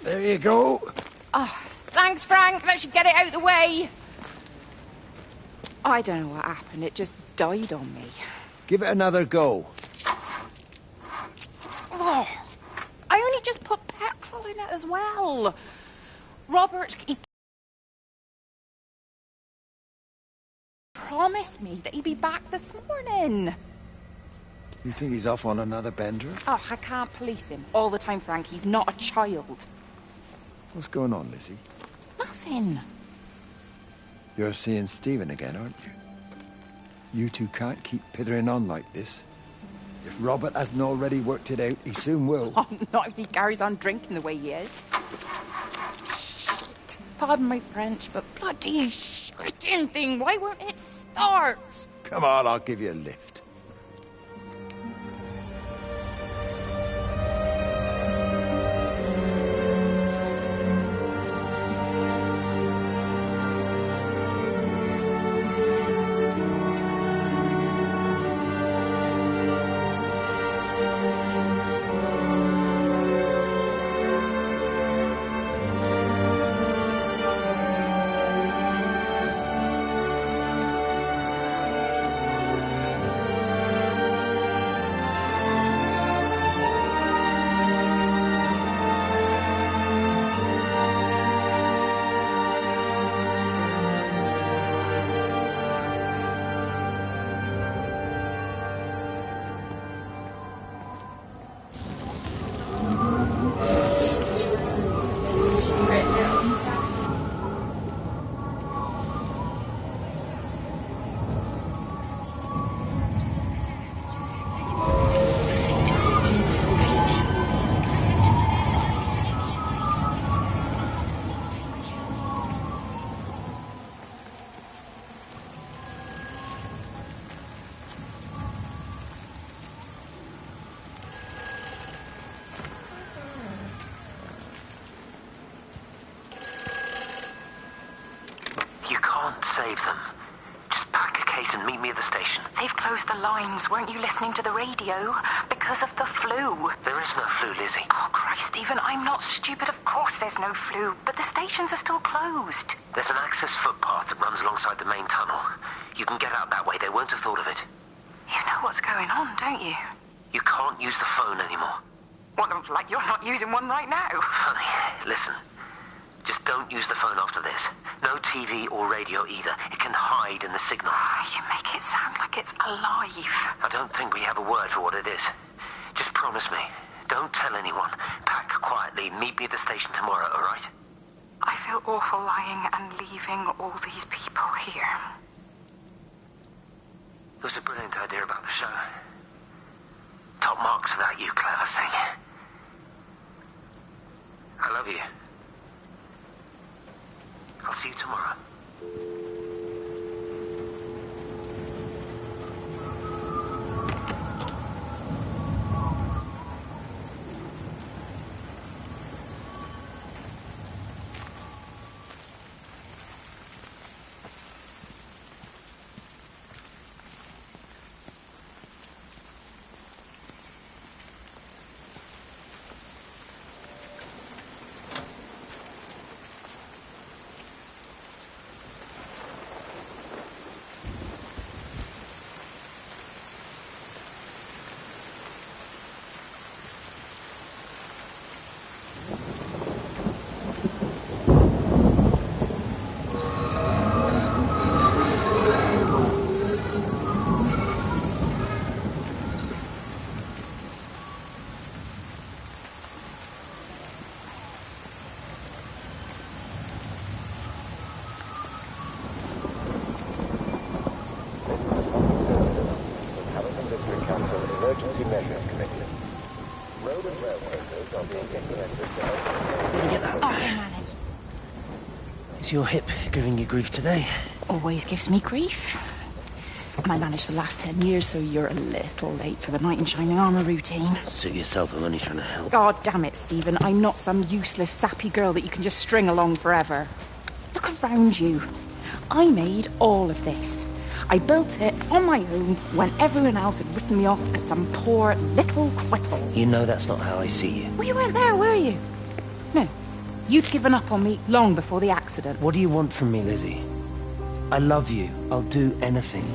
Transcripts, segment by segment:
There you go. Oh, thanks, Frank. That should get it out of the way. I don't know what happened. It just died on me. Give it another go. Oh, I only just put petrol in it as well. Robert, he promised me that he'd be back this morning. You think he's off on another bender? Oh, I can't police him all the time, Frank. He's not a child. What's going on, Lizzie? Nothing. You're seeing Stephen again, aren't you? You two can't keep pithering on like this. If Robert hasn't already worked it out, he soon will. Oh, not if he carries on drinking the way he is. Shit. Pardon my French, but bloody shitting thing, why won't it start? Come on, I'll give you a lift. Save them. Just pack a case and meet me at the station. They've closed the lines. Weren't you listening to the radio? Because of the flu. There is no flu, Lizzie. Oh, Christ, Stephen, I'm not stupid. Of course there's no flu. But the stations are still closed. There's an access footpath that runs alongside the main tunnel. You can get out that way. They won't have thought of it. You know what's going on, don't you? You can't use the phone anymore. What, like you're not using one right now? Funny. Listen. Just don't use the phone after this. No TV or radio either. It can hide in the signal. You make it sound like it's alive. I don't think we have a word for what it is. Just promise me. Don't tell anyone. Pack quietly. Meet me at the station tomorrow, all right? I feel awful lying and leaving all these people here. It was a brilliant idea about the show. Top marks for that, you clever thing. I love you. I'll see you tomorrow. Emergency Measures Committee. Road and rail workers are being implemented to help. Let me get that. Oh, I managed. Is your hip giving you grief today? Always gives me grief. And I managed for the last 10 years, so you're a little late for the knight in shining armour routine. Suit yourself, I'm only trying to help. God damn it, Stephen. I'm not some useless, sappy girl that you can just string along forever. Look around you. I made all of this. I built it on my own when everyone else had written me off as some poor little cripple. You know that's not how I see you. Well, you weren't there, were you? No. You'd given up on me long before the accident. What do you want from me, Lizzie? I love you. I'll do anything.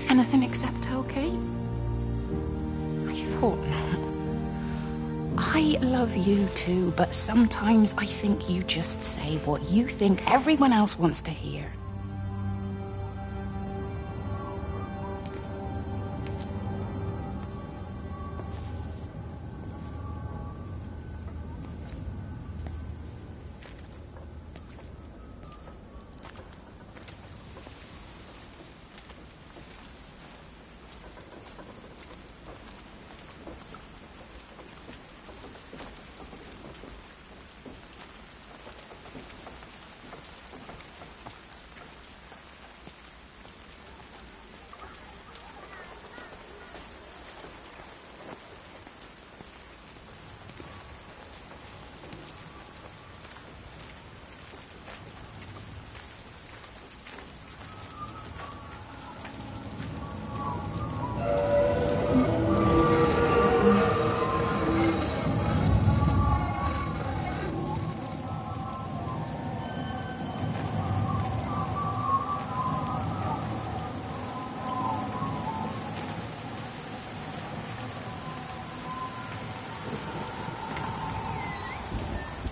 Anything except okay? I thought not. I love you too, but sometimes I think you just say what you think everyone else wants to hear.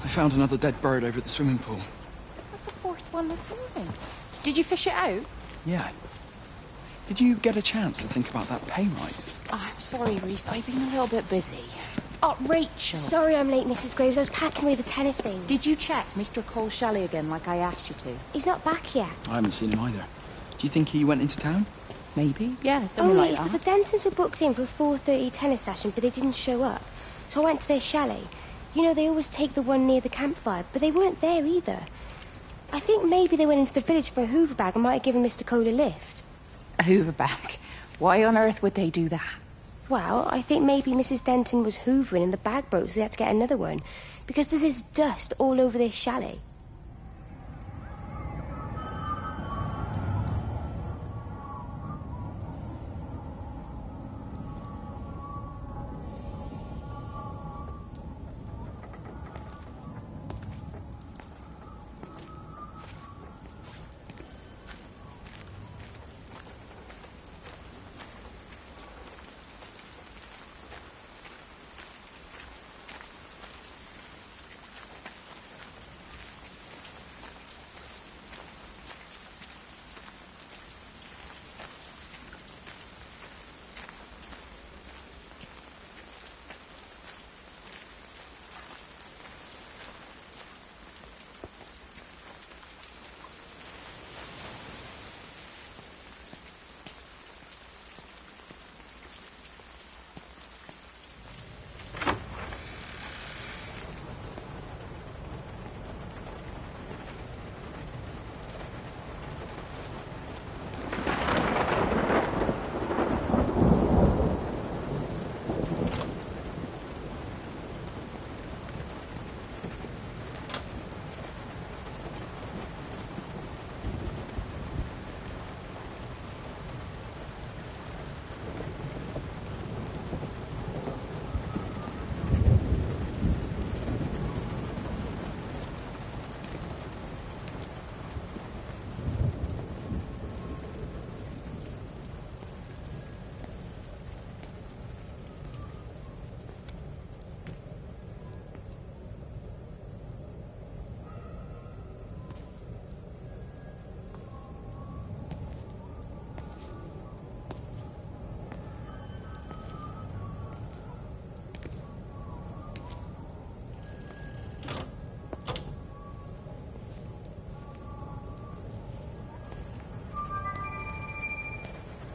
I found another dead bird over at the swimming pool. That's the fourth one this morning. Did you fish it out? Yeah. Did you get a chance to think about that pay rise? Oh, I'm sorry, Reese. I've been a little bit busy. Oh, Rachel. Sorry I'm late, Mrs. Graves. I was packing away the tennis things. Did you check Mr. Cole Shelley again like I asked you to? He's not back yet. I haven't seen him either. Do you think he went into town? Maybe. Yeah, something Only like it's that. that the Dentons were booked in for a 4:30 tennis session, but they didn't show up. So I went to their chalet. You know, they always take the one near the campfire, but they weren't there either. I think maybe they went into the village for a hoover bag and might have given Mr. Cole a lift. A hoover bag? Why on earth would they do that? Well, I think maybe Mrs. Denton was hoovering and the bag broke, so they had to get another one. Because there's this dust all over this chalet.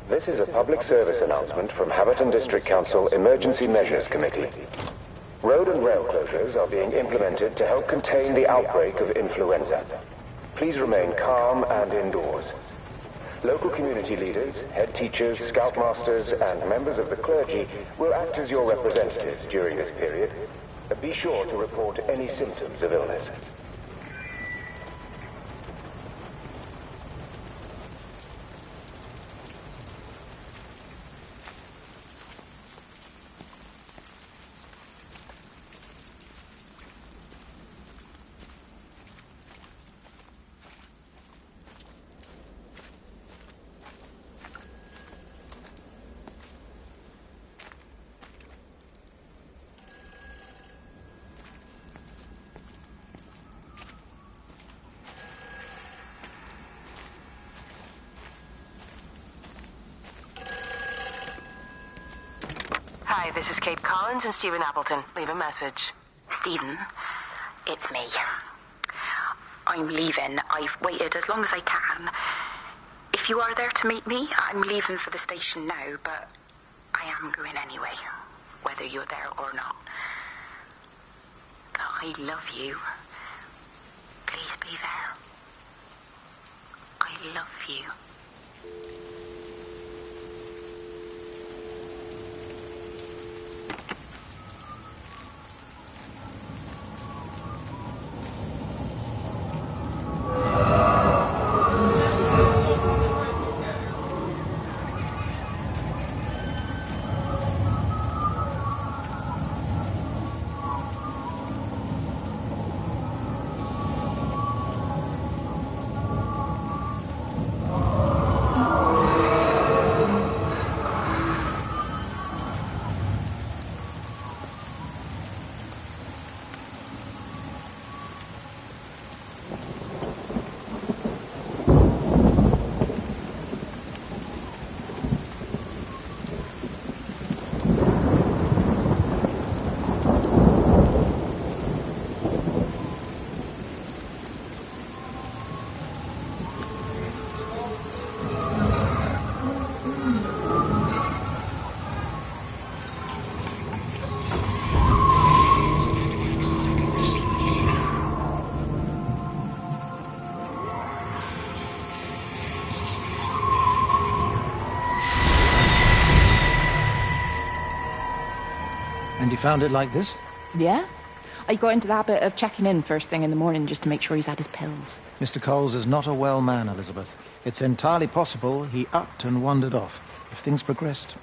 This is a public service announcement from Haverton District Council Emergency Measures Committee. Road and rail closures are being implemented to help contain the outbreak of influenza. Please remain calm and indoors. Local community leaders, head teachers, scoutmasters, and members of the clergy will act as your representatives during this period. Be sure to report any symptoms of illness. this is Kate Collins and Stephen Appleton. Leave a message. Stephen, it's me. I'm leaving. I've waited as long as I can. If you are there to meet me, I'm leaving for the station now, but I am going anyway, whether you're there or not. But I love you. Please be there. I love you. And you found it like this? Yeah. I got into the habit of checking in first thing in the morning just to make sure he's had his pills. Mr. Coles is not a well man, Elizabeth. It's entirely possible he upped and wandered off. If things progressed,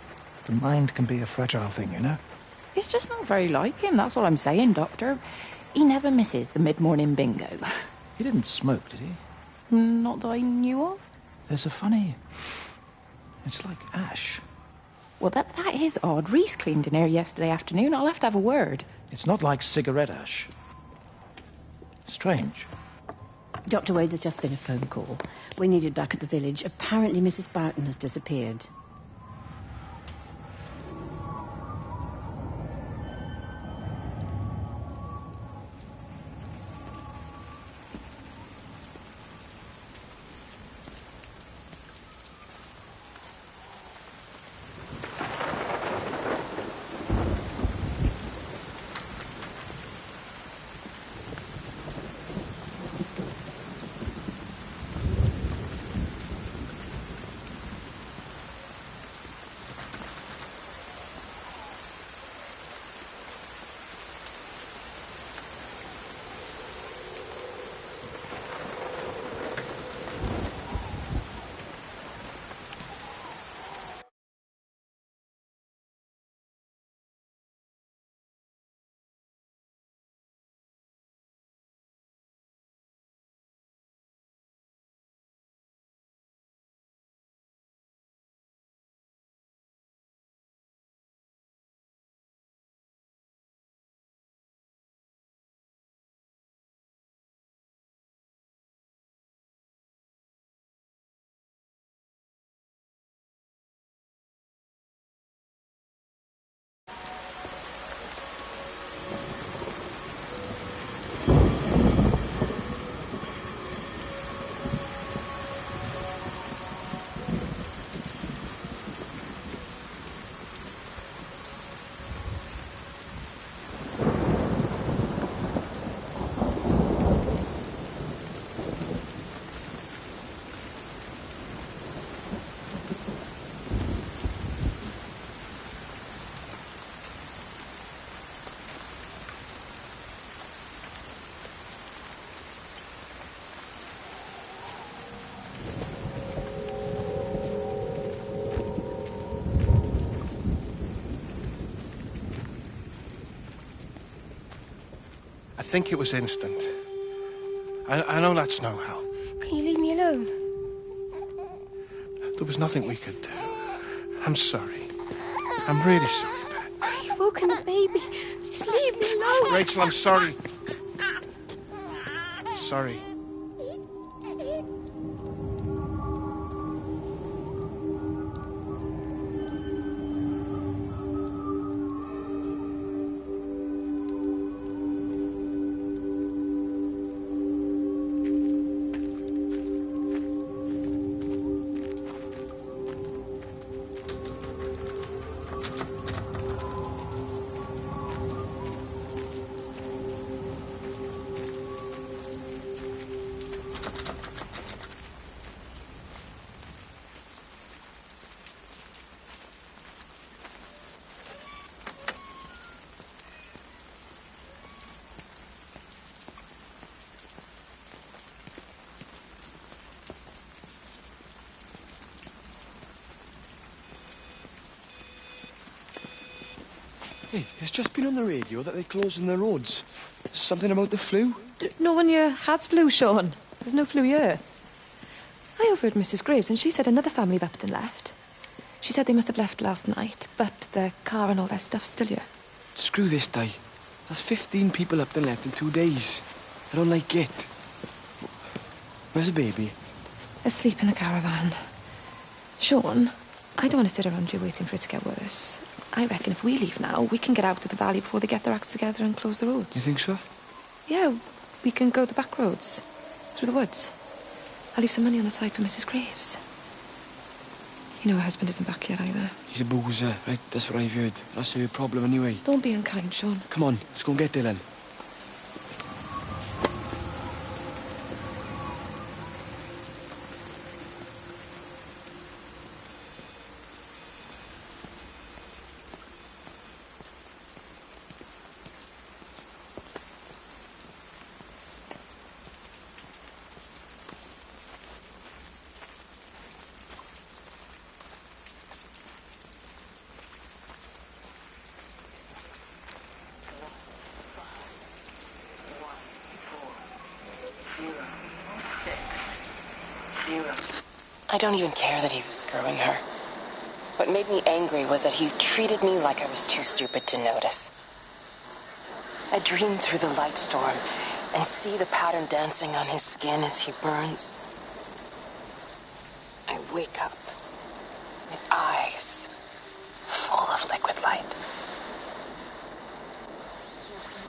the mind can be a fragile thing, you know? It's just not very like him, that's all I'm saying, Doctor. He never misses the mid-morning bingo. He didn't smoke, did he? Not that I knew of. There's a funny... It's like ash. Well, that is odd. Reese cleaned in here yesterday afternoon. I'll have to have a word. It's not like cigarette ash. Strange. Dr. Wade, there's just been a phone call. We're needed back at the village. Apparently Mrs. Barton has disappeared. I think it was instant. I know that's no help. Can you leave me alone? There was nothing we could do. I'm sorry. I'm really sorry, Pet. You've woken the baby. Just leave me alone. Rachel, I'm sorry. Sorry. Hey, it's just been on the radio that they're closing the roads. Something about the flu? No one here has flu, Sean. There's no flu here. I overheard Mrs. Graves, and she said another family of Upton left. She said they must have left last night, but their car and all their stuff's still here. Screw this, Di. That's 15 people Upton left in 2 days. I don't like it. Where's the baby? Asleep in the caravan. Sean, I don't want to sit around here waiting for it to get worse. I reckon if we leave now, we can get out of the valley before they get their acts together and close the roads. You think so? Yeah, we can go the back roads, through the woods. I'll leave some money on the side for Mrs. Graves. You know her husband isn't back yet either. He's a boozer, right? That's what I've heard. That's her problem anyway. Don't be unkind, Sean. Come on, let's go and get Dylan. I don't even care that he was screwing her. What made me angry was that he treated me like I was too stupid to notice. I dream through the light storm and see the pattern dancing on his skin as he burns. I wake up with eyes full of liquid light.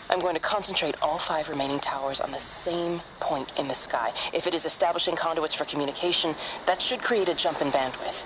I'm going to concentrate all 5 remaining towers on the same point in the sky. If it is establishing conduits for communication, that should create a jump in bandwidth.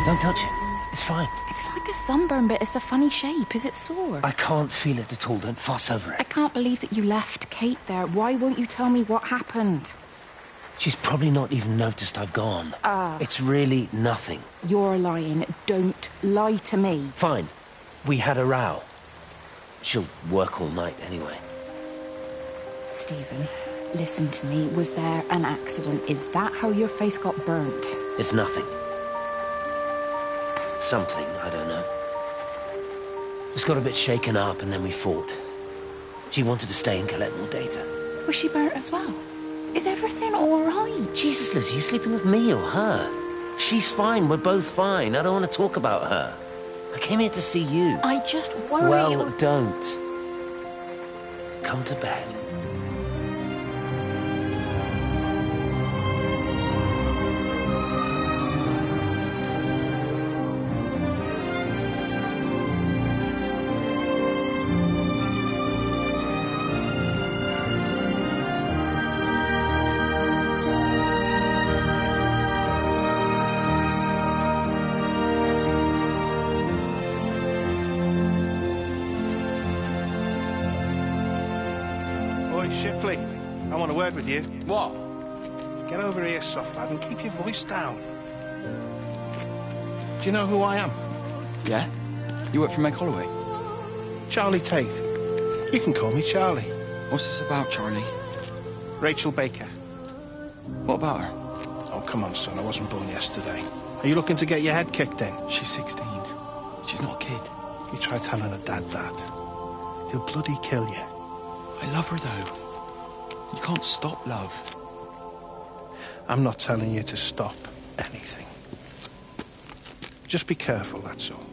Don't touch it. It's fine. It's like a sunburn, but it's a funny shape. Is it sore? I can't feel it at all. Don't fuss over it. I can't believe that you left Kate there. Why won't you tell me what happened? She's probably not even noticed I've gone. It's really nothing. You're lying. Don't lie to me. Fine. We had a row. She'll work all night anyway. Stephen, listen to me. Was there an accident? Is that how your face got burnt? It's nothing. Something, I don't know. Just got a bit shaken up and then we fought. She wanted to stay and collect more data. Was she burnt as well? Is everything all right? Jesus, Liz, are you sleeping with me or her? She's fine, we're both fine. I don't want to talk about her. I came here to see you. I just worry... Well, don't. Come to bed. Shipley, I want to work with you. What? Get over here, soft lad, and keep your voice down. Do you know who I am? Yeah? You work for Meg Holloway? Charlie Tate. You can call me Charlie. What's this about, Charlie? Rachel Baker. What about her? Oh, come on, son. I wasn't born yesterday. Are you looking to get your head kicked in? She's 16. She's not a kid. You try telling her dad that. He'll bloody kill you. I love her, though. You can't stop love. I'm not telling you to stop anything. Just be careful, that's all.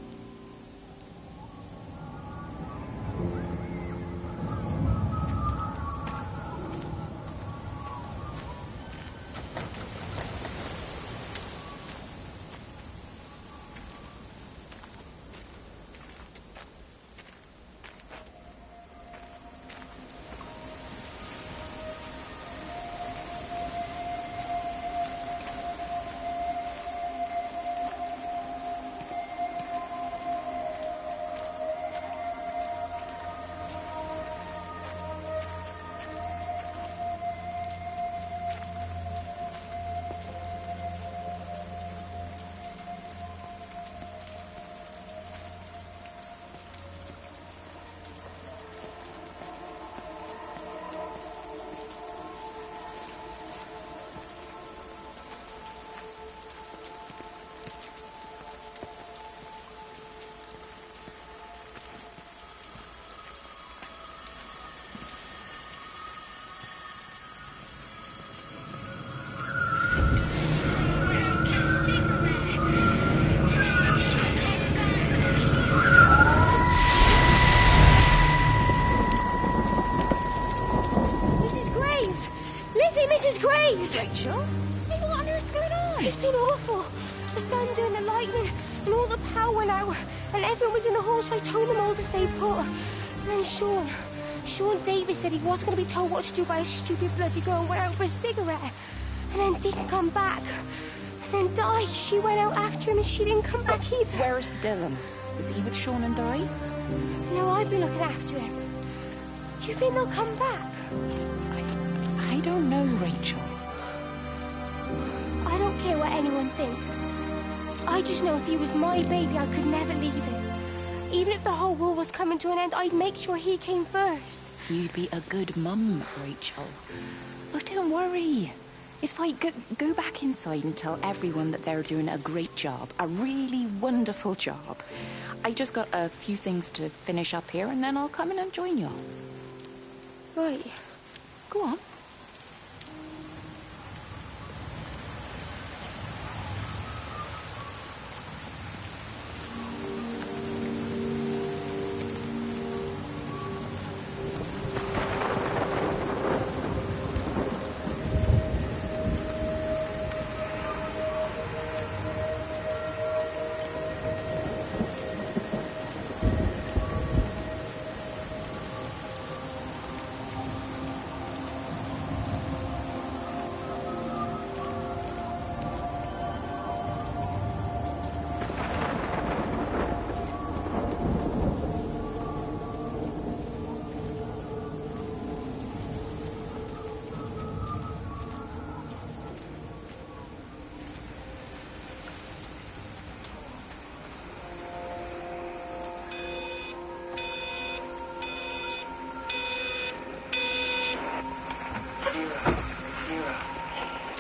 Rachel? Hey, what on earth's going on? It's been awful. The thunder and the lightning and all the power went out. And everyone was in the hall, so I told them all to stay put. And then Sean Davis said he wasn't going to be told what to do by a stupid bloody girl and went out for a cigarette. And then didn't come back. And then Di, she went out after him and she didn't come back either. Where's Dylan? Was he with Sean and Di? No, I've been looking after him. Do you think they'll come back? I don't know, Rachel. I don't care what anyone thinks. I just know if he was my baby, I could never leave him. Even if the whole world was coming to an end, I'd make sure he came first. You'd be a good mum, Rachel. Oh, don't worry. It's fine. Go back inside and tell everyone that they're doing a great job. A really wonderful job. I just got a few things to finish up here, and then I'll come in and join you. Right. Go on.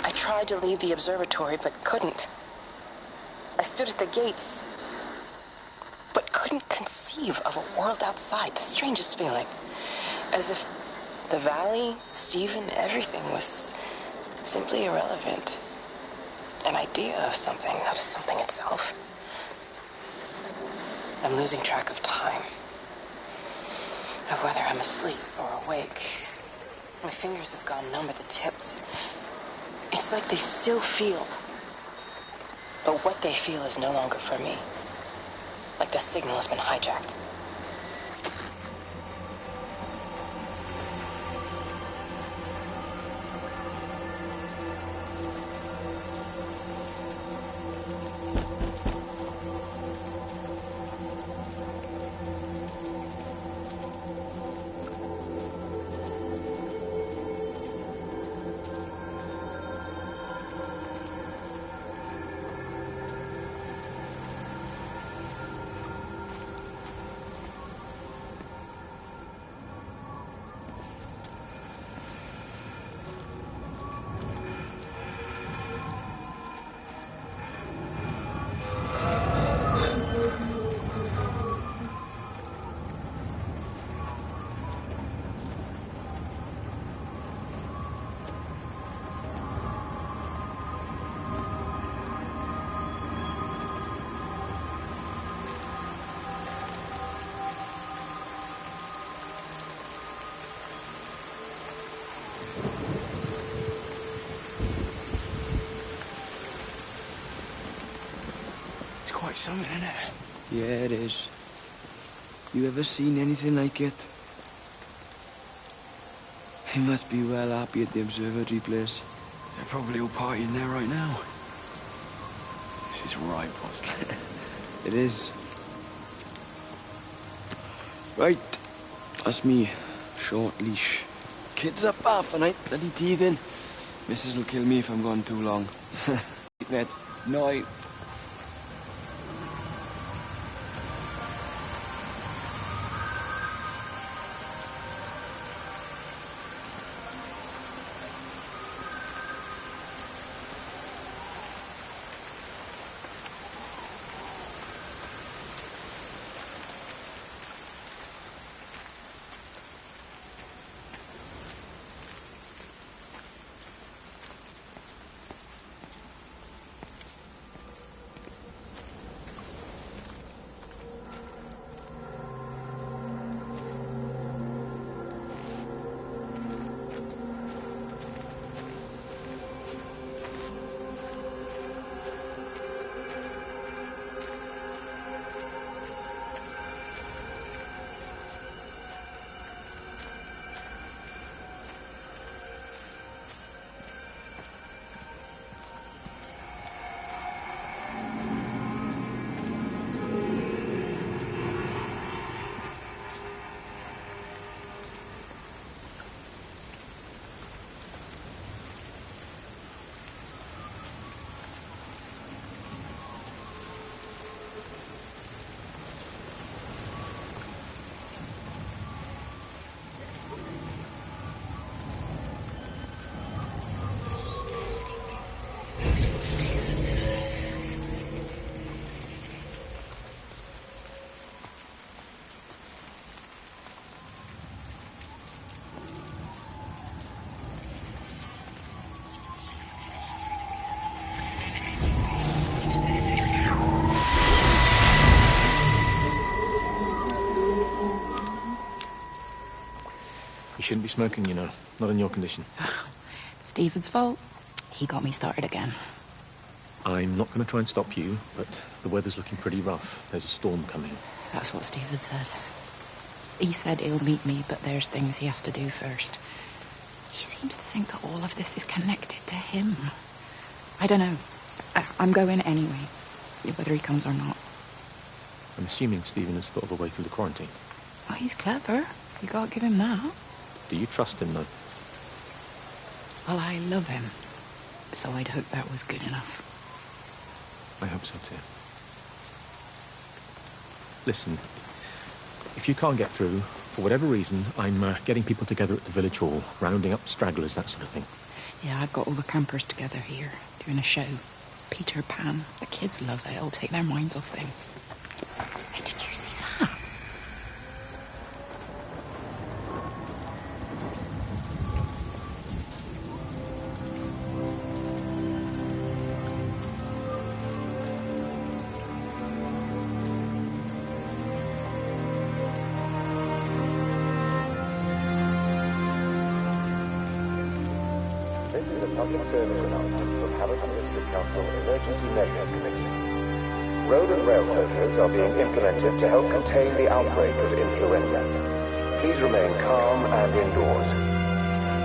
I tried to leave the observatory, but couldn't. I stood at the gates, but couldn't conceive of a world outside. The strangest feeling. As if the valley, Stephen, everything was simply irrelevant. An idea of something, not a something itself. I'm losing track of time. Of whether I'm asleep or awake. My fingers have gone numb at the tips. It's like they still feel. But what they feel is no longer for me. Like the signal has been hijacked. Quite something, isn't it? Yeah, it is. You ever seen anything like it? He must be well happy at the observatory place. They're probably all partying there right now. This is right, boss. It is. Right. That's me. Short leash. Kids up half a night, bloody teething. Missus will kill me if I'm gone too long. Mate, night. shouldn't be smoking, you know. Not in your condition. It's Stephen's fault. He got me started again. I'm not going to try and stop you, but the weather's looking pretty rough. There's a storm coming. That's what Stephen said. He said he'll meet me, but there's things he has to do first. He seems to think that all of this is connected to him. I don't know. I'm going anyway, whether he comes or not. I'm assuming Stephen has thought of a way through the quarantine. Well, he's clever. You can't give him that. Do you trust him, though? Well, I love him. So I'd hope that was good enough. I hope so, too. Listen, if you can't get through, for whatever reason, I'm getting people together at the village hall, rounding up stragglers, that sort of thing. Yeah, I've got all the campers together here, doing a show. Peter Pan. The kids love it. It'll take their minds off things. Hey, did you see that? This is a public service announcement from Haverton District Council Emergency Measures Committee. Road and rail closures are being implemented to help contain the outbreak of influenza. Please remain calm and indoors.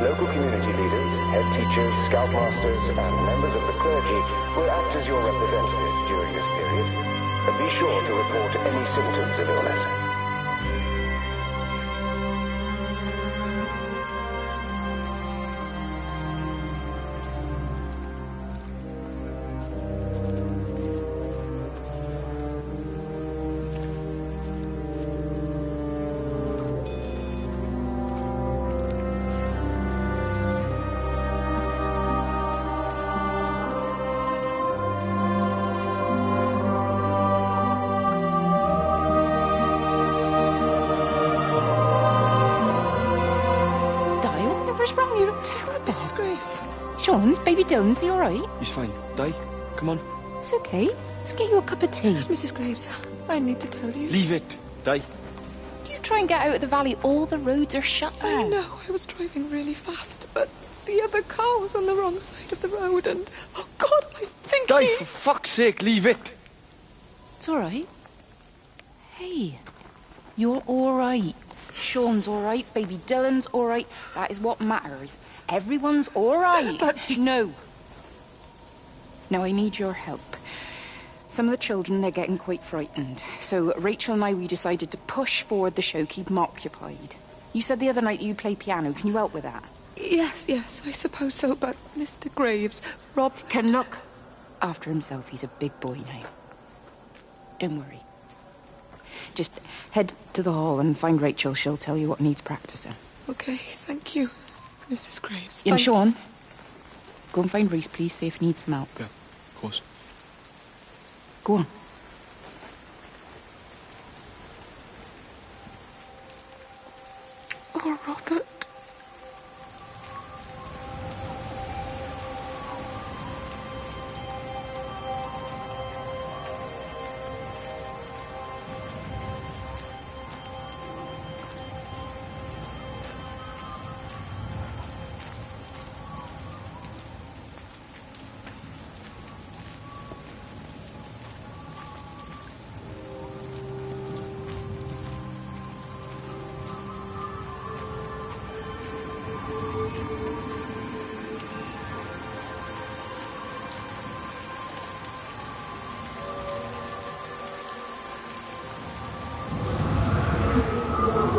Local community leaders, head teachers, scoutmasters, and members of the clergy will act as your representatives during this period. But be sure to report any symptoms of illness. Mrs. Graves. Sean, baby Dylan's he all right? He's fine. Di, come on. It's okay. Let's get you a cup of tea. Mrs. Graves, I need to tell you. Leave it, Di. You try and get out of the valley. All the roads are shut now. I know. I was driving really fast, but the other car was on the wrong side of the road, and oh God, I think Di, for fuck's sake, leave it. It's all right. Hey, you're all right. Sean's all right. Baby Dylan's all right. That is what matters. Everyone's all right. But no. Now I need your help. Some of the children, they're getting quite frightened. So Rachel and I, we decided to push forward the show, keep them occupied. You said the other night that you play piano. Can you help with that? Yes, I suppose so, but Mr. Graves, Rob can look after himself. He's a big boy now. Don't worry. Just head to the hall and find Rachel. She'll tell you what needs practicing. Okay, thank you, Mrs. Graves. And Sean, go and find Reese, please, see if he needs some help. Yeah, of course. Go on. Oh, Robert.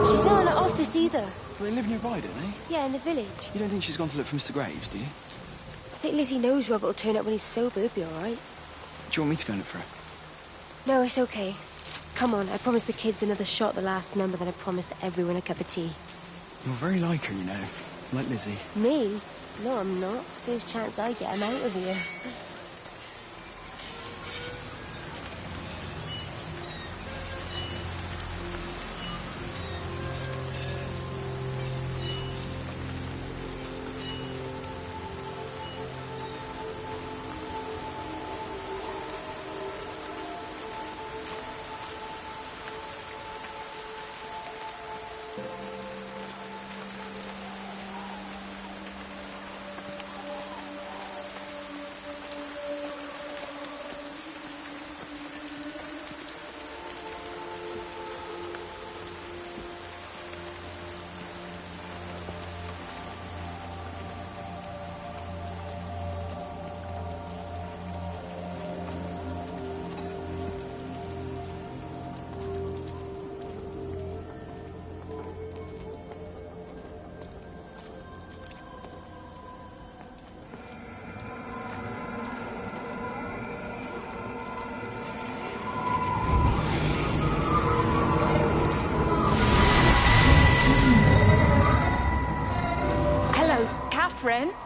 She's not in her office either. Well, they live nearby, don't they? Yeah, in the village. You don't think she's gone to look for Mr. Graves, do you? I think Lizzie knows Robert will turn up when he's sober. He'll be all right. Do you want me to go and look for her? No, it's okay. Come on, I promised the kids another shot at the last number, then I promised everyone a cup of tea. You're very like her, you know. Like Lizzie. Me? No, I'm not. There's a chance I get him out of here.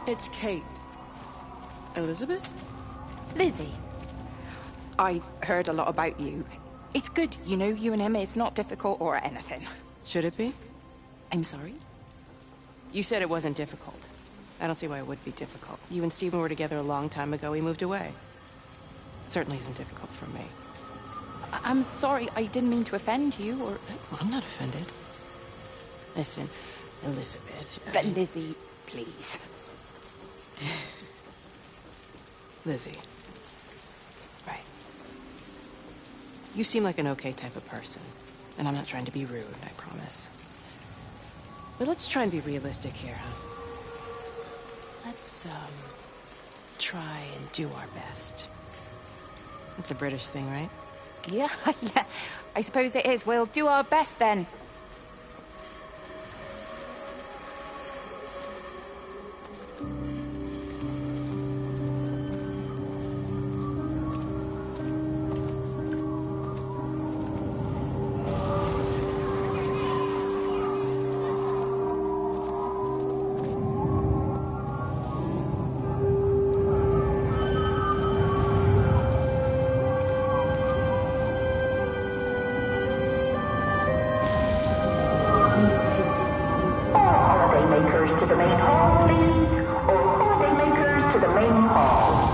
It's Kate. Elizabeth? Lizzie. I've heard a lot about you. It's good, you know, you and him. It's not difficult or anything. Should it be? I'm sorry? You said it wasn't difficult. I don't see why it would be difficult. You and Stephen were together a long time ago. He moved away. It certainly isn't difficult for me. I'm sorry. I didn't mean to offend you, or... I'm not offended. Listen, Elizabeth... But Lizzie, please. Lizzie. Right. You seem like an okay type of person. And I'm not trying to be rude, I promise. But let's try and be realistic here, huh? Let's, try and do our best. It's a British thing, right? Yeah, yeah. I suppose it is. We'll do our best then. To the main hall, please. All holiday makers to the main hall.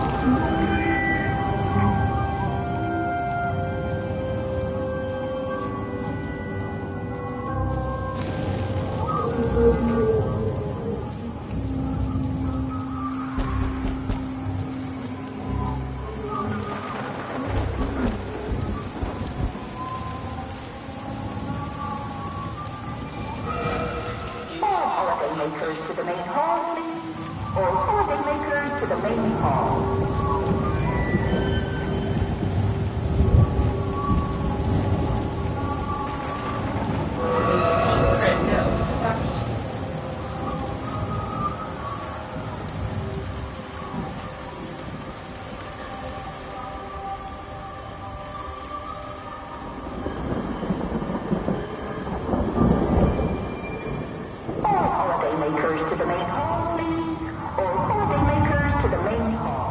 Makers to the main hall, please. All holiday makers to the main hall. Secret notes. Makers to the main hall, please. All holiday makers to the main hall.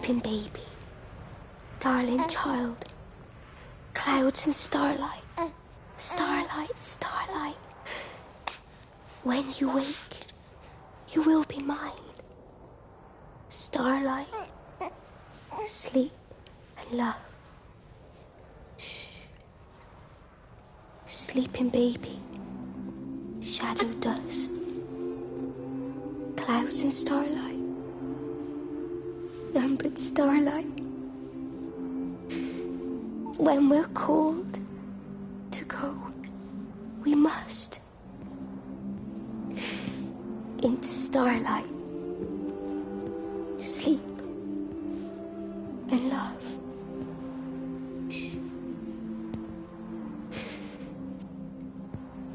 Sleeping baby. Darling child. Clouds and starlight. Starlight, starlight. When you wake, you will be mine. Starlight. Sleep and love. Shh. Sleeping baby. Shadow dust. Clouds and starlight. Numbered starlight. When we're called to go, we must. Into starlight. Sleep and love.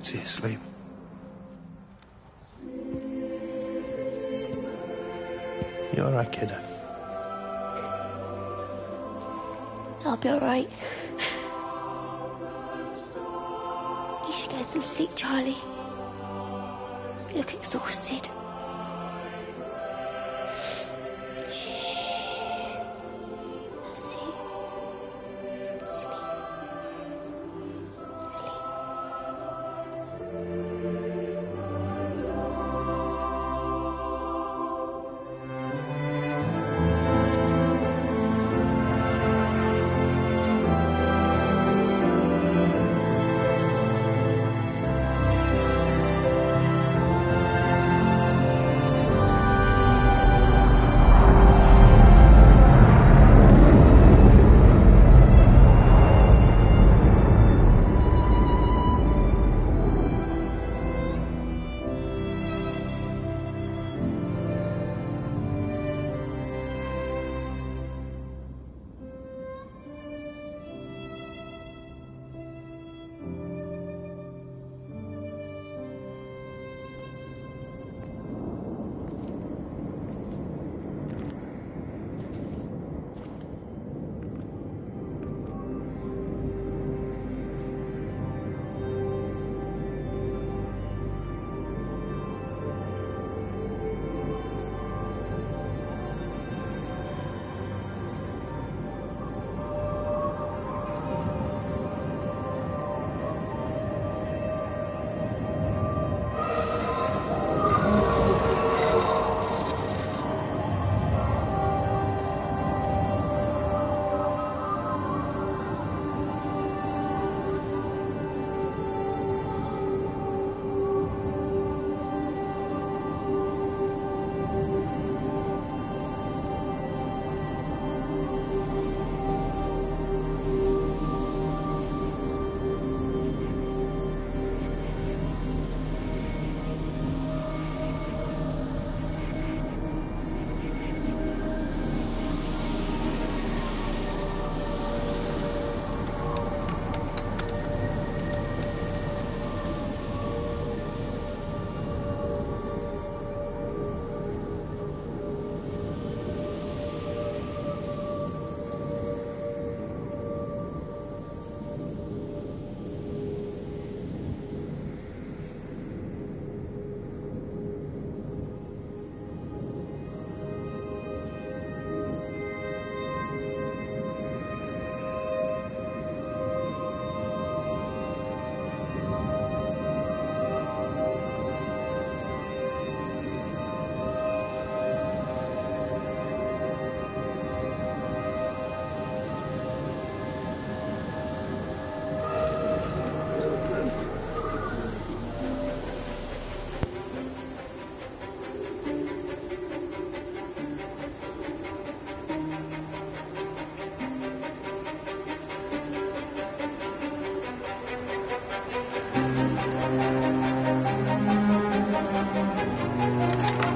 Is he asleep? You all right, kiddo? I'll be all right. You should get some sleep, Charlie. You look exhausted. Shh. That's it. Sleep. Sleep.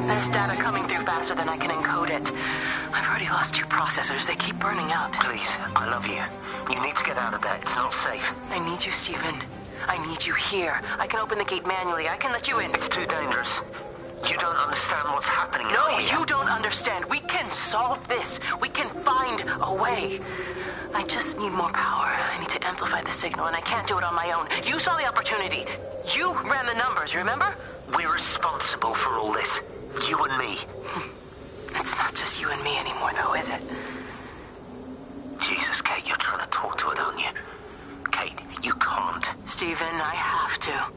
There's data coming through faster than I can encode it. I've already lost 2 processors. They keep burning out. Please, I love you. You need to get out of there. It's not safe. I need you, Stephen. I need you here. I can open the gate manually. I can let you in. It's too dangerous. You don't understand what's happening No, out here. you don't understand. We can solve this. We can find a way. I just need more power. I need to amplify the signal, and I can't do it on my own. You saw the opportunity. You ran the numbers, remember? We're responsible for all this. You and me. It's not just you and me anymore, though, is it? Jesus, Kate, you're trying to talk to her, aren't you? Kate, you can't. Stephen, I have to.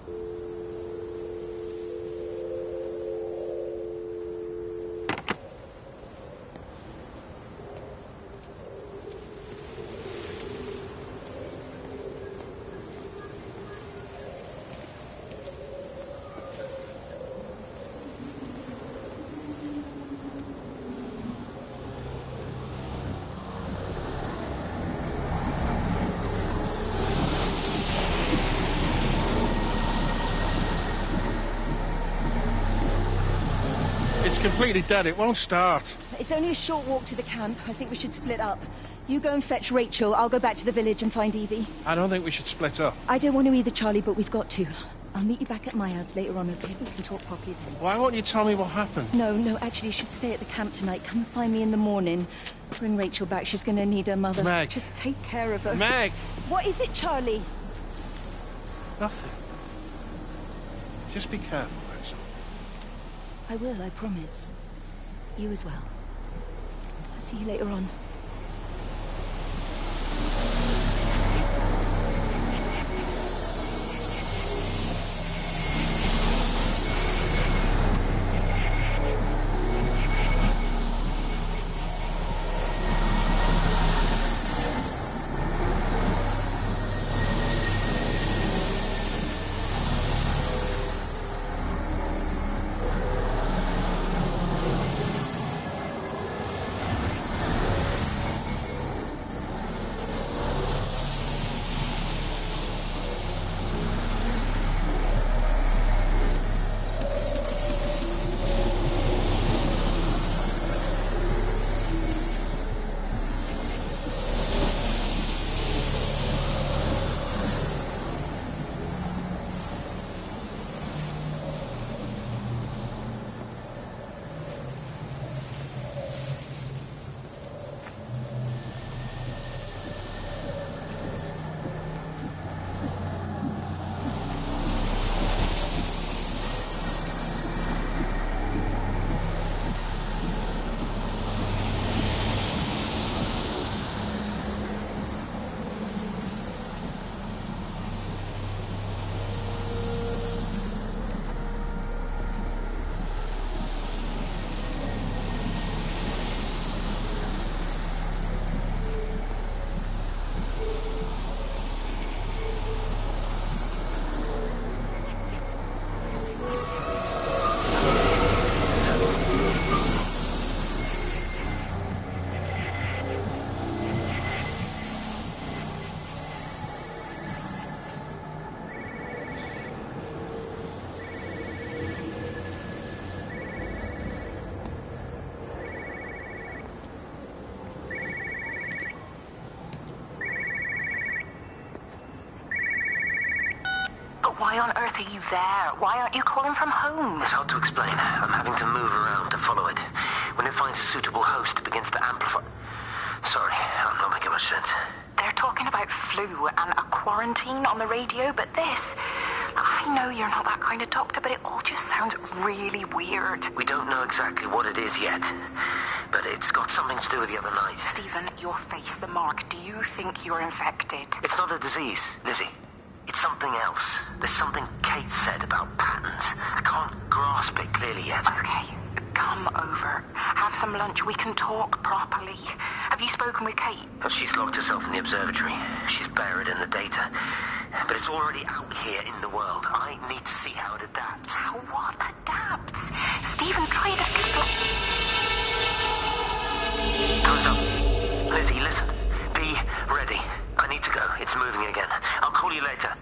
It's completely dead. It won't start. It's only a short walk to the camp. I think we should split up. You go and fetch Rachel. I'll go back to the village and find Evie. I don't think we should split up. I don't want to either, Charlie, but we've got to. I'll meet you back at my house later on, okay? We can talk properly then. Why won't you tell me what happened? No, actually, you should stay at the camp tonight. Come find me in the morning. Bring Rachel back. She's going to need her mother. Meg. Just take care of her. Meg! What is it, Charlie? Nothing. Just be careful, that's all. I will, I promise. You as well. I'll see you later on. Why on earth are you there? Why aren't you calling from home? It's hard to explain. I'm having to move around to follow it. When it finds a suitable host, it begins to amplify. Sorry, I'm not making much sense. They're talking about flu and a quarantine on the radio, but this... I know you're not that kind of doctor, but it all just sounds really weird. We don't know exactly what it is yet, but it's got something to do with the other night. Stephen, your face, the mark. Do you think you're infected? It's not a disease, Lizzie. It's something else. There's something Kate said about patterns. I can't grasp it clearly yet. Okay, come over. Have some lunch. We can talk properly. Have you spoken with Kate? Well, she's locked herself in the observatory. She's buried in the data. But it's already out here in the world. I need to see how it adapts. How what adapts? Stephen, try to explain. Time's up. Lizzie, listen. Be ready. I need to go. It's moving again. I'll call you later.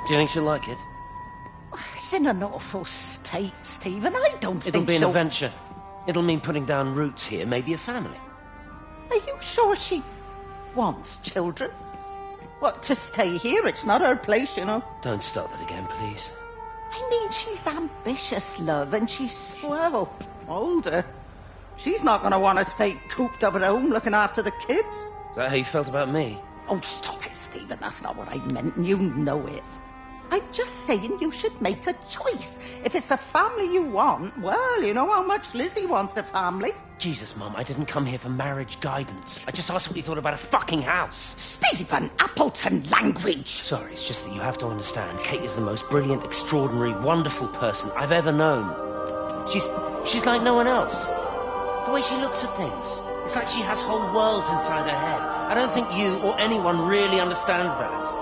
Do you think she'll like it? It's in an awful state, Stephen. I don't It'll think be an she'll... adventure. It'll mean putting down roots here, maybe a family. Are you sure she wants children? What, to stay here? It's not her place, you know. Don't start that again, please. I mean, she's ambitious, love, and she's, well, older. She's not going to want to stay cooped up at home looking after the kids. Is that how you felt about me? Oh, stop it, Stephen. That's not what I meant, and you know it. I'm just saying you should make a choice. If it's a family you want, well, you know how much Lizzie wants a family. Jesus, Mum, I didn't come here for marriage guidance. I just asked what you thought about a fucking house. Stephen, Appleton language. Sorry, it's just that you have to understand, Kate is the most brilliant, extraordinary, wonderful person I've ever known. She's like no one else. The way she looks at things. It's like she has whole worlds inside her head. I don't think you or anyone really understands that.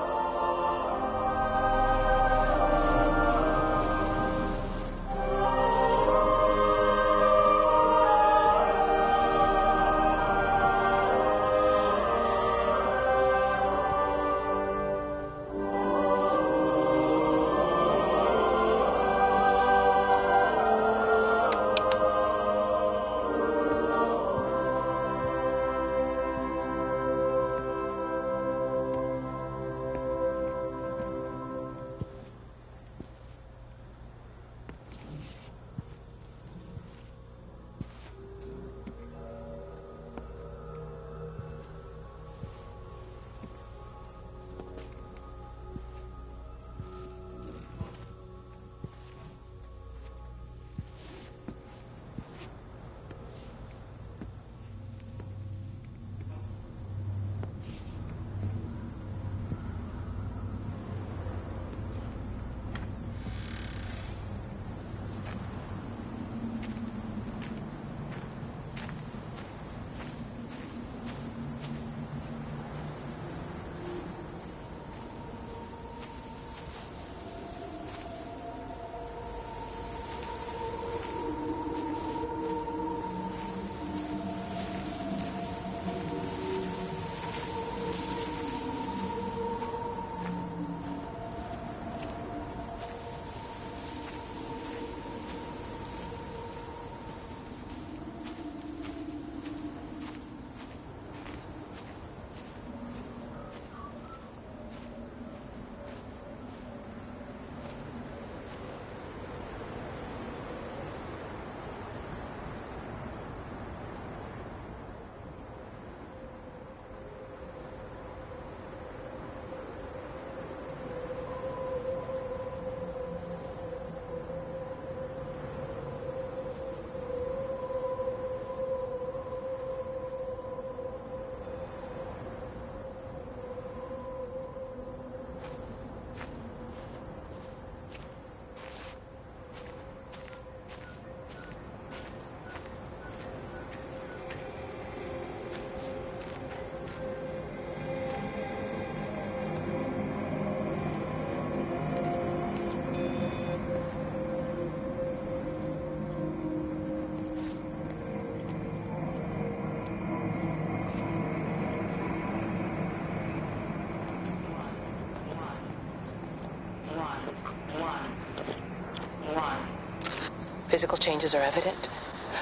Physical changes are evident.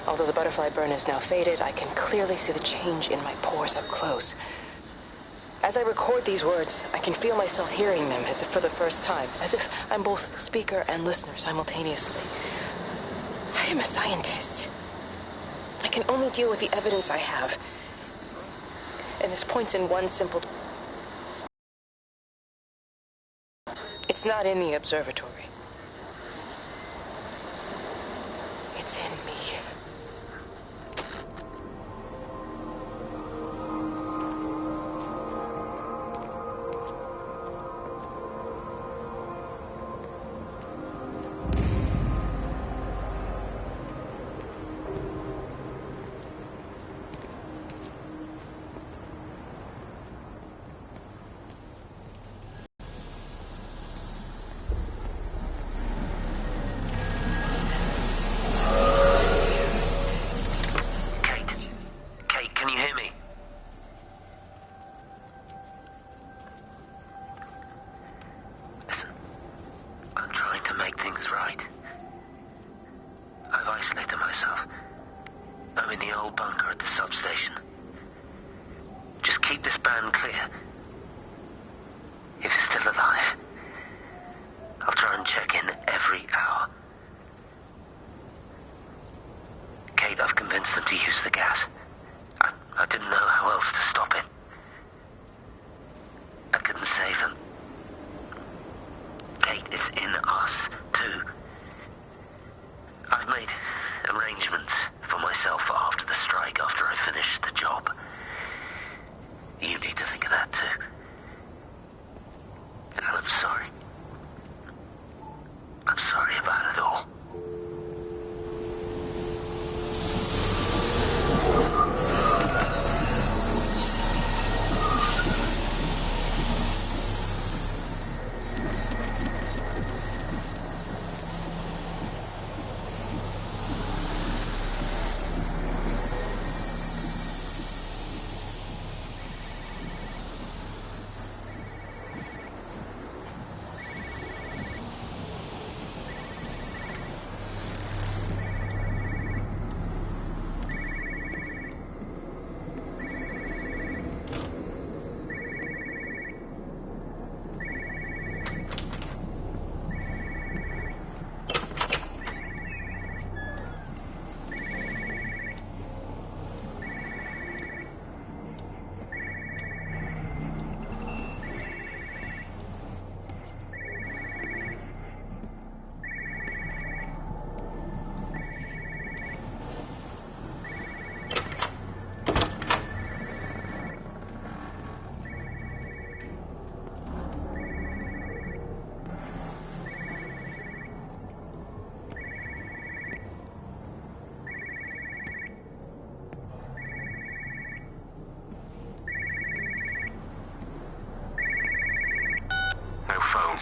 Although the butterfly burn is now faded, I can clearly see the change in my pores up close. As I record these words, I can feel myself hearing them as if for the first time, as if I'm both speaker and listener simultaneously. I am a scientist. I can only deal with the evidence I have. And this points in one simple... It's not in the observatory. It's in me. to make things right. I've isolated myself. I'm in the old bunker at the substation. Just keep this band clear. If it's still alive, I'll try and check in every hour. Kate, I've convinced them to use the gas. I didn't know how else to stop it. I couldn't save them. Kate, it's in us, too. I've made arrangements for myself for after the strike, after I finish the job. You need to think of that, too. And I'm sorry. I'm sorry about it all.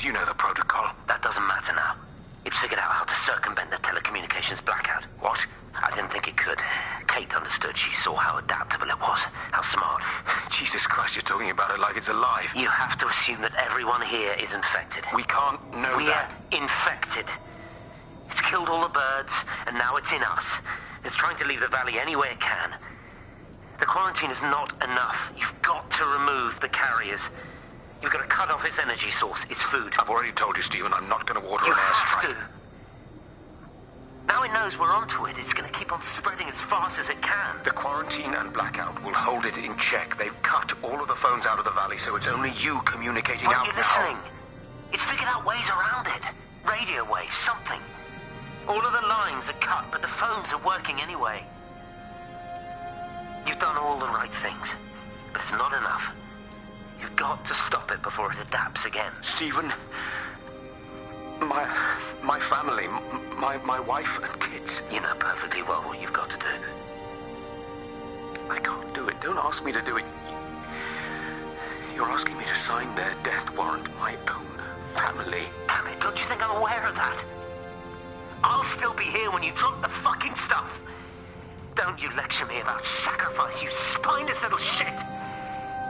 You know the protocol. That doesn't matter now. It's figured out how to circumvent the telecommunications blackout. What? I didn't think it could. Kate understood. She saw how adaptable it was. How smart. Jesus Christ, you're talking about it like it's alive. You have to assume that everyone here is infected. We can't know that. We're infected. It's killed all the birds, and now it's in us. It's trying to leave the valley any way it can. The quarantine is not enough. You've got to remove the carriers. You've got to cut off its energy source, its food. I've already told you, Stephen, I'm not going to order an airstrike. You have to. Now it knows we're onto it. It's going to keep on spreading as fast as it can. The quarantine and blackout will hold it in check. They've cut all of the phones out of the valley, so it's only you communicating out now. Aren't you listening? It's figured out ways around it. Radio waves, something. All of the lines are cut, but the phones are working anyway. You've done all the right things, but it's not enough. You've got to stop it before it adapts again. Stephen, my family, my wife and kids. You know perfectly well what you've got to do. I can't do it. Don't ask me to do it. You're asking me to sign their death warrant, my own family. Damn it, don't you think I'm aware of that? I'll still be here when you drop the fucking stuff. Don't you lecture me about sacrifice, you spineless little shit.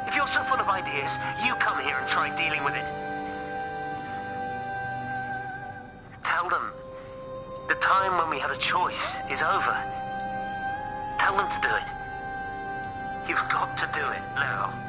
If you're so full of ideas, you come here and try dealing with it. Tell them the time when we had a choice is over. Tell them to do it. You've got to do it now.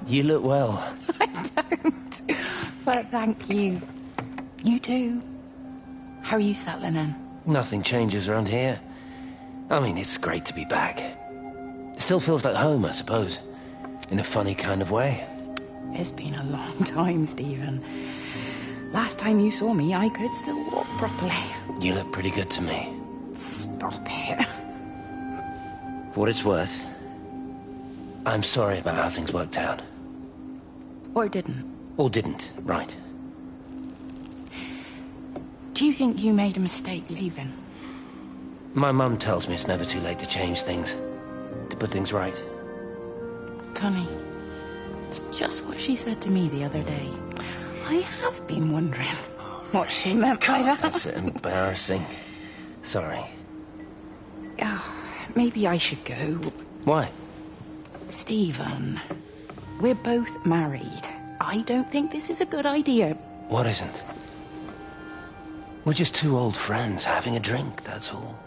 You look well. I don't. But thank you. You too. How are you settling in? Nothing changes around here. I mean, it's great to be back. It still feels like home, I suppose. In a funny kind of way. It's been a long time, Stephen. Last time you saw me, I could still walk properly. You look pretty good to me. Stop it. For what it's worth, I'm sorry about how things worked out. Or didn't. Or didn't, right. Do you think you made a mistake leaving? My mum tells me it's never too late to change things. To put things right. Funny. It's just what she said to me the other day. I have been wondering what she meant by that. That's embarrassing. Sorry. Maybe I should go. Why? Stephen, we're both married. I don't think this is a good idea. What isn't? We're just two old friends having a drink, that's all.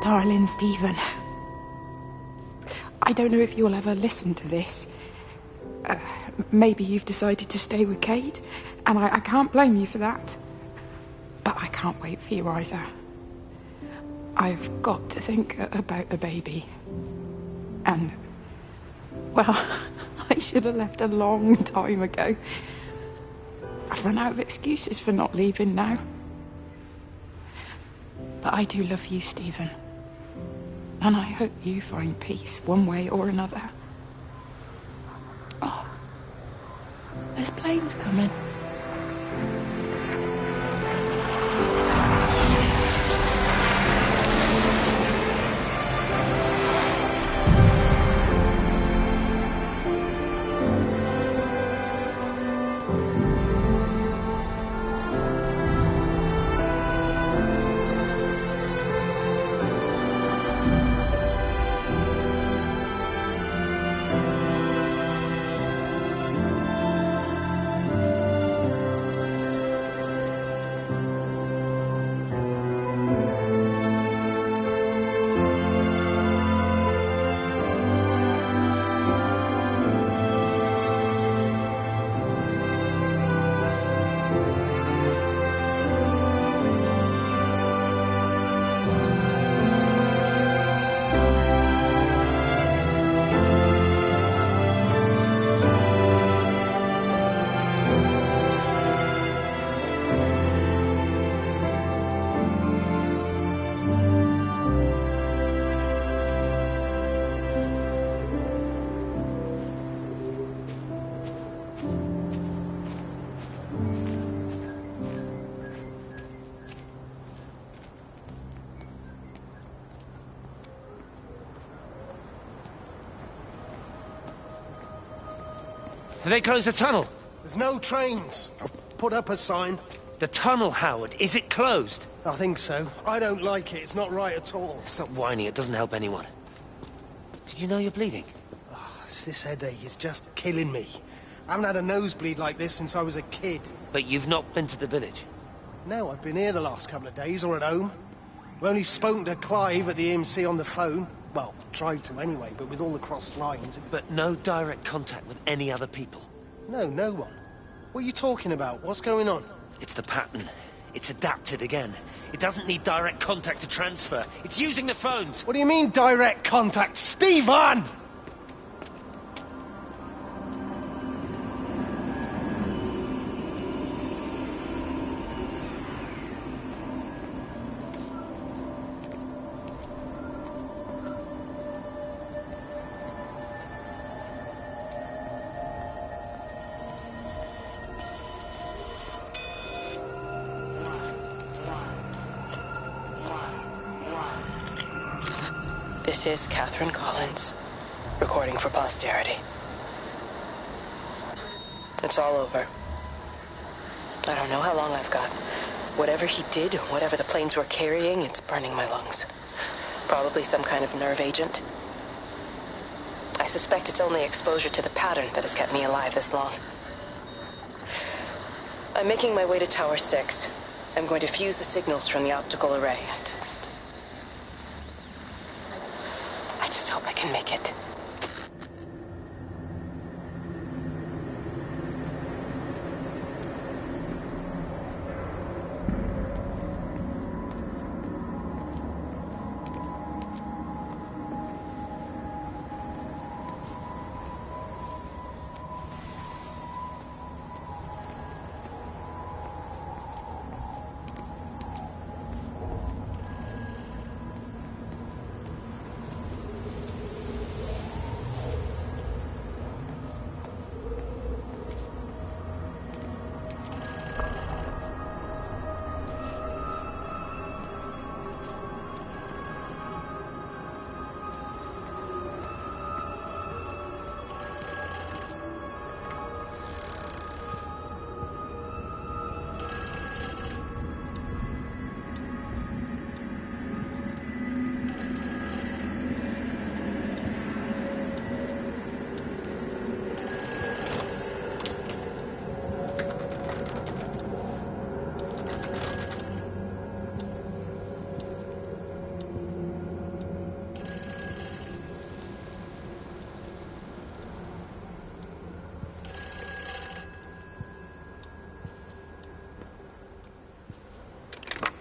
Darling Stephen, I don't know if you'll ever listen to this. Maybe you've decided to stay with Kate, and I can't blame you for that. But I can't wait for you either. I've got to think about the baby. And, well, I should have left a long time ago. I've run out of excuses for not leaving now. But I do love you, Stephen. And I hope you find peace one way or another. Oh, there's planes coming. Have they closed the tunnel? There's no trains. I've put up a sign. The tunnel, Howard, is it closed? I think so. I don't like it. It's not right at all. Stop whining, it doesn't help anyone. Did you know you're bleeding? Oh, this headache is just killing me. I haven't had a nosebleed like this since I was a kid. But you've not been to the village? No, I've been here the last couple of days, or at home. I've only spoken to Clive at the EMC on the phone. Well, tried to anyway, but with all the crossed lines... But no direct contact with any other people? No, no one. What are you talking about? What's going on? It's the pattern. It's adapted again. It doesn't need direct contact to transfer. It's using the phones. What do you mean, direct contact? Stephen! This is Catherine Collins, recording for posterity. It's all over. I don't know how long I've got. Whatever he did, whatever the planes were carrying, it's burning my lungs. Probably some kind of nerve agent. I suspect it's only exposure to the pattern that has kept me alive this long. I'm making my way to Tower 6. I'm going to fuse the signals from the optical array. I just hope I can make it.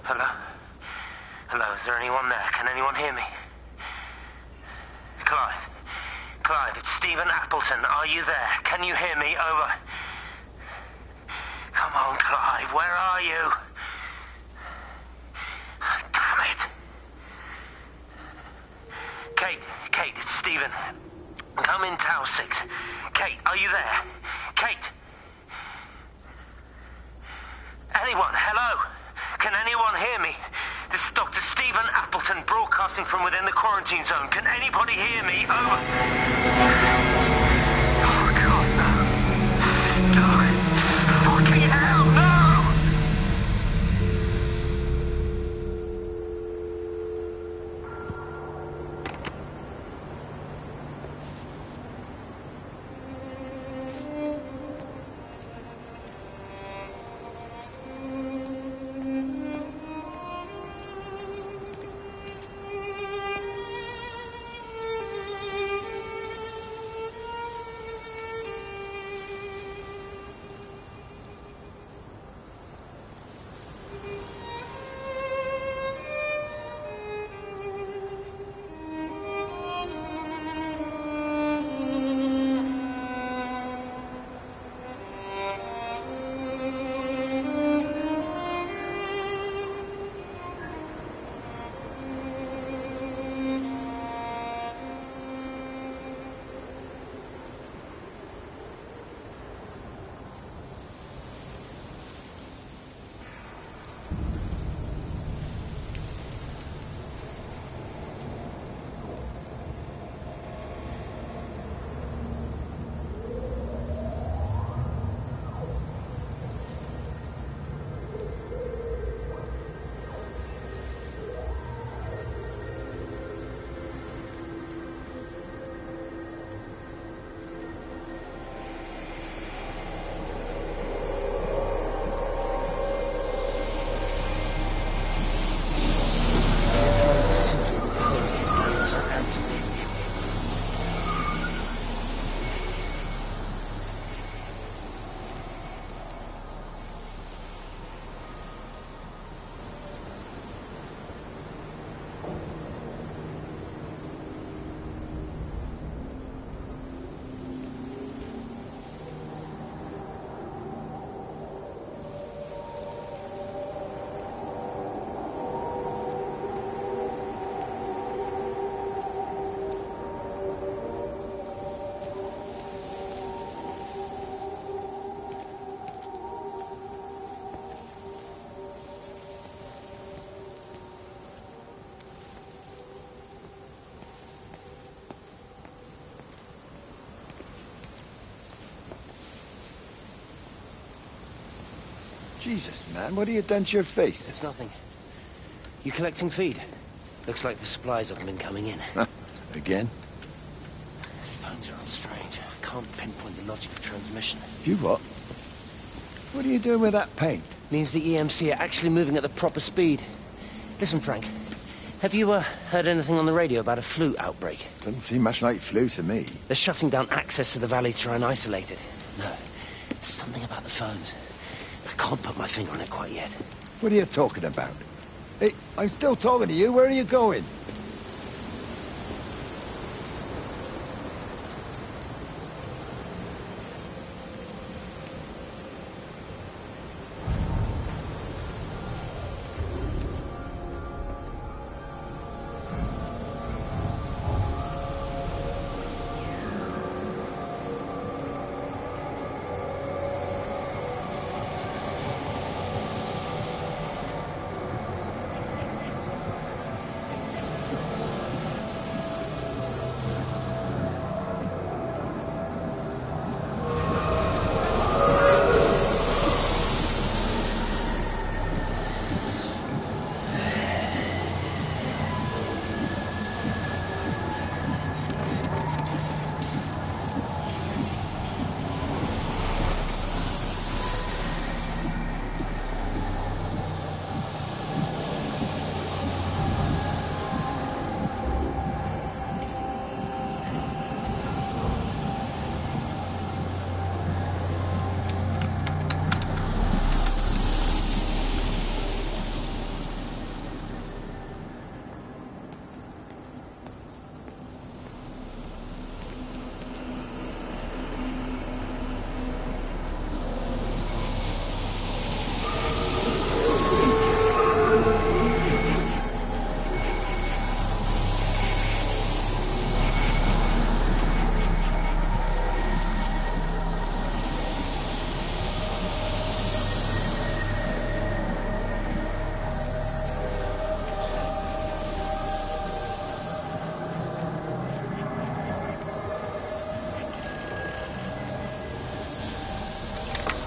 Hello? Hello, is there anyone there? Can anyone hear me? Clive? Clive, it's Stephen Appleton. Are you there? Can you hear me? Over. Come on, Clive, where are you? Damn it. Kate, it's Stephen. Come in Tower 6. Kate, are you there? Kate? Anyone? Hello? Can anyone hear me? This is Dr. Stephen Appleton broadcasting from within the quarantine zone. Can anybody hear me? Over. Oh, God, no. No. Fucking hell, no! Jesus, man, what have you done to your face? It's nothing. You collecting feed? Looks like the supplies haven't been coming in. Again? These phones are all strange. I can't pinpoint the logic of transmission. You what? What are you doing with that paint? Means the EMC are actually moving at the proper speed. Listen, Frank. Have you heard anything on the radio about a flu outbreak? Doesn't seem much like flu to me. They're shutting down access to the valley to try and isolate it. No, there's something about the phones. I can't put my finger on it quite yet. What are you talking about? Hey, I'm still talking to you. Where are you going?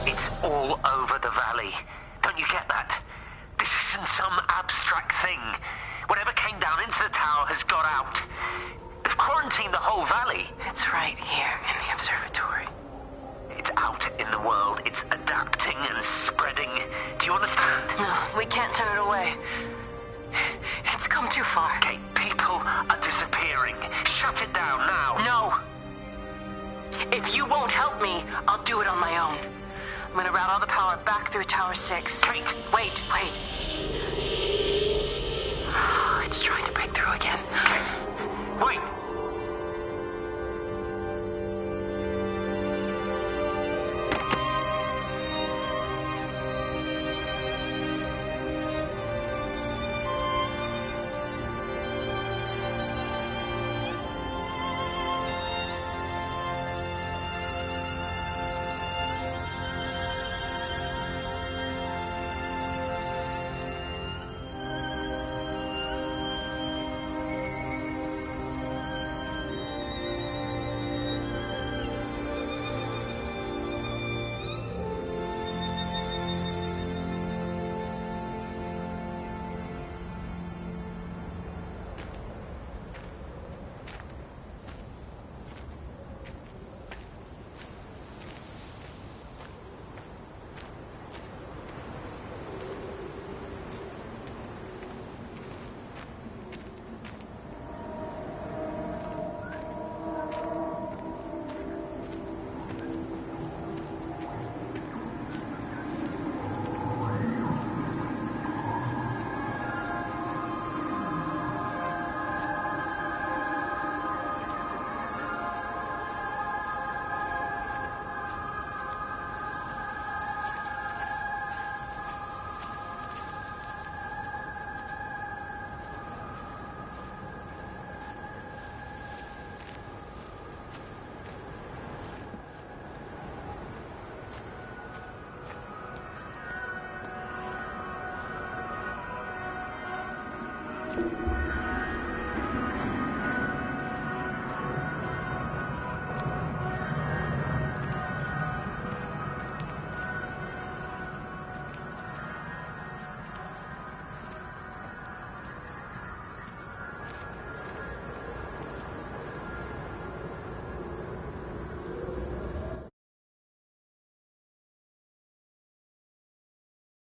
It's all over the valley. Don't you get that? This isn't some abstract thing. Whatever came down into the tower has got out. They've quarantined the whole valley. It's right here in the observatory. It's out in the world. It's adapting and spreading. Do you understand? No, we can't turn it away. It's come too far. Kate, people are disappearing. Shut it down now. No. If you won't help me, I'll do it on my own. I'm gonna route all the power back through Tower 6. Kate! Wait. It's trying to break through again. Kate, wait!